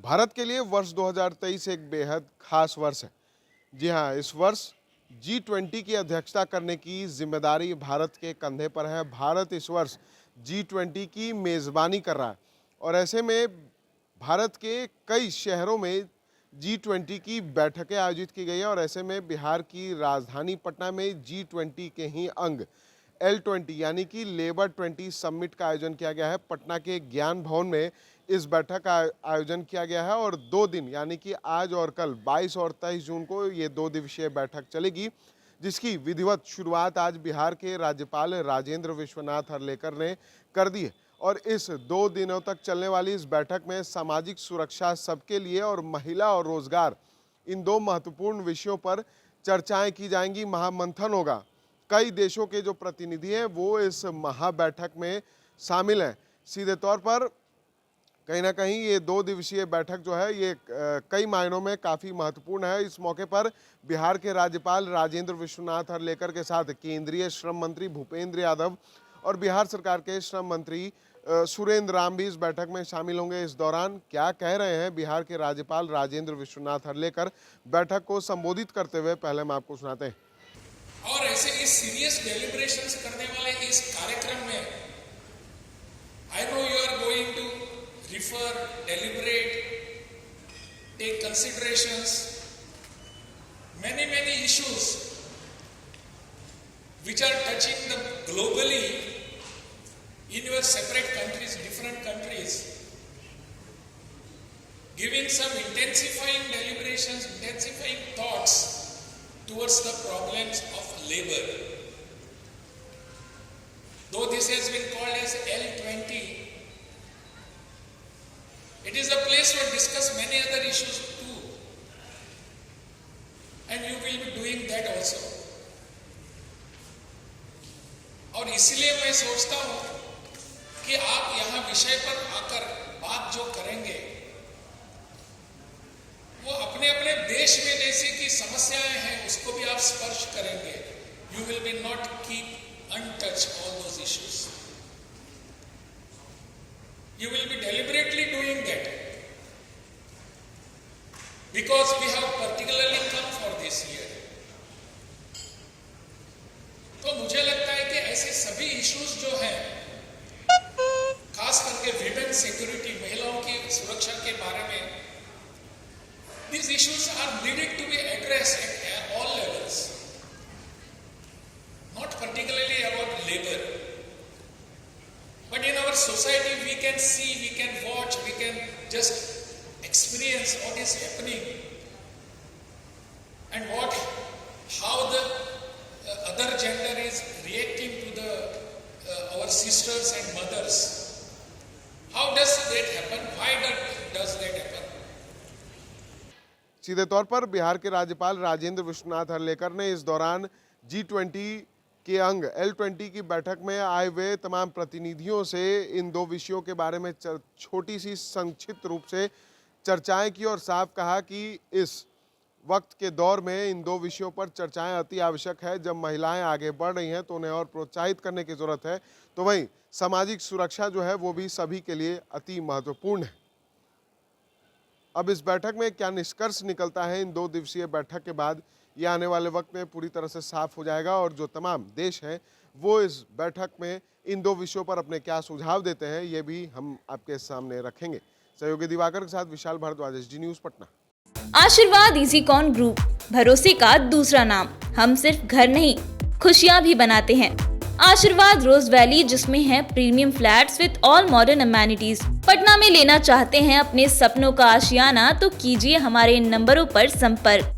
भारत के लिए वर्ष 2023 एक बेहद खास वर्ष है। जी हाँ, इस वर्ष G20 की अध्यक्षता करने की जिम्मेदारी भारत के कंधे पर है। भारत इस वर्ष G20 की मेज़बानी कर रहा है और ऐसे में भारत के कई शहरों में G20 की बैठकें आयोजित की गई है और ऐसे में बिहार की राजधानी पटना में G20 के ही अंग L20 यानी कि लेबर 20 समिट का आयोजन किया गया है। पटना के ज्ञान भवन में इस बैठक का आयोजन किया गया है और 2 दिन यानी कि आज और कल 22 और 23 जून को ये 2 दिवसीय बैठक चलेगी, जिसकी विधिवत शुरुआत आज बिहार के राज्यपाल राजेंद्र विश्वनाथ हर्लेकर ने कर दी है। और इस 2 दिनों तक चलने वाली इस बैठक में सामाजिक सुरक्षा सबके लिए और महिला और रोजगार, इन 2 महत्वपूर्ण विषयों पर चर्चाएं की जाएंगी, महामंथन होगा। कई देशों के जो प्रतिनिधि हैं वो इस महाबैठक में शामिल हैं। सीधे तौर पर कहीं ना कहीं ये 2 दिवसीय बैठक जो है ये कई मायनों में काफ़ी महत्वपूर्ण है। इस मौके पर बिहार के राज्यपाल राजेंद्र विश्वनाथ हर्लेकर के साथ केंद्रीय श्रम मंत्री भूपेंद्र यादव और बिहार सरकार के श्रम मंत्री सुरेंद्र राम भी इस बैठक में शामिल होंगे। इस दौरान क्या कह रहे हैं बिहार के राज्यपाल राजेंद्र विश्वनाथ हर्लेकर, बैठक को संबोधित करते हुए पहले हम आपको सुनाते हैं। और ऐसे इस सीरियस डेलिब्रेशंस करने वाले इस कार्यक्रम में I know you are going to refer, deliberate, take considerations, many issues which are touching the globally in your separate countries, different countries, giving some intensifying deliberations, intensifying thoughts towards the problems of labor. Though this has been called as L20, it is a place to discuss many other issues too, and you will be doing that also. और इसलिए मैं सोचता हूं कि आप यहां विषय पर आकर बात जो करेंगे वो अपने अपने देश में जैसे कि समस्याएं हैं उसको भी आप स्पर्श करेंगे। You will be not keep untouched all those issues. You will be deliberately doing that because we have particularly come for this year. तो मुझे लगता है कि ऐसे सभी इश्यूज जो हैं, खास करके विमेन सिक्योरिटी, महिलाओं की सुरक्षा के बारे में, these issues are needed to be addressed at all levels, not particularly about labor. But in our society, we can see, we can watch, we can just experience what is happening and how the other gender is reacting to our sisters and mothers. How does that happen? Why does that happen? सीधे तौर पर बिहार के राज्यपाल राजेंद्र विश्वनाथ हर्लेकर ने इस दौरान G20 के अंग L20 की बैठक में आए हुए तमाम प्रतिनिधियों से इन 2 विषयों के बारे में छोटी सी संक्षिप्त रूप से चर्चाएं की और साफ कहा कि इस वक्त के दौर में इन 2 विषयों पर चर्चाएं अति आवश्यक है। जब महिलाएं आगे बढ़ रही हैं तो उन्हें और प्रोत्साहित करने की जरूरत है, तो वहीं सामाजिक सुरक्षा जो है वो भी सभी के लिए अति महत्वपूर्ण है। अब इस बैठक में क्या निष्कर्ष निकलता है इन 2 दिवसीय बैठक के बाद, ये आने वाले वक्त में पूरी तरह से साफ हो जाएगा और जो तमाम देश हैं वो इस बैठक में इन 2 विषयों पर अपने क्या सुझाव देते हैं ये भी हम आपके सामने रखेंगे। सहयोगी दिवाकर के साथ विशाल भारद्वाज, SG न्यूज़ पटना। आशीर्वाद इजीकॉन ग्रुप, भरोसे का दूसरा नाम। हम सिर्फ घर नहीं, खुशियां भी बनाते हैं। आशीर्वाद रोज वैली, जिसमें है premium flats with all modern amenities. Patna में लेना चाहते हैं अपने सपनों का आशियाना, तो कीजिए हमारे इन नंबरों पर संपर्क।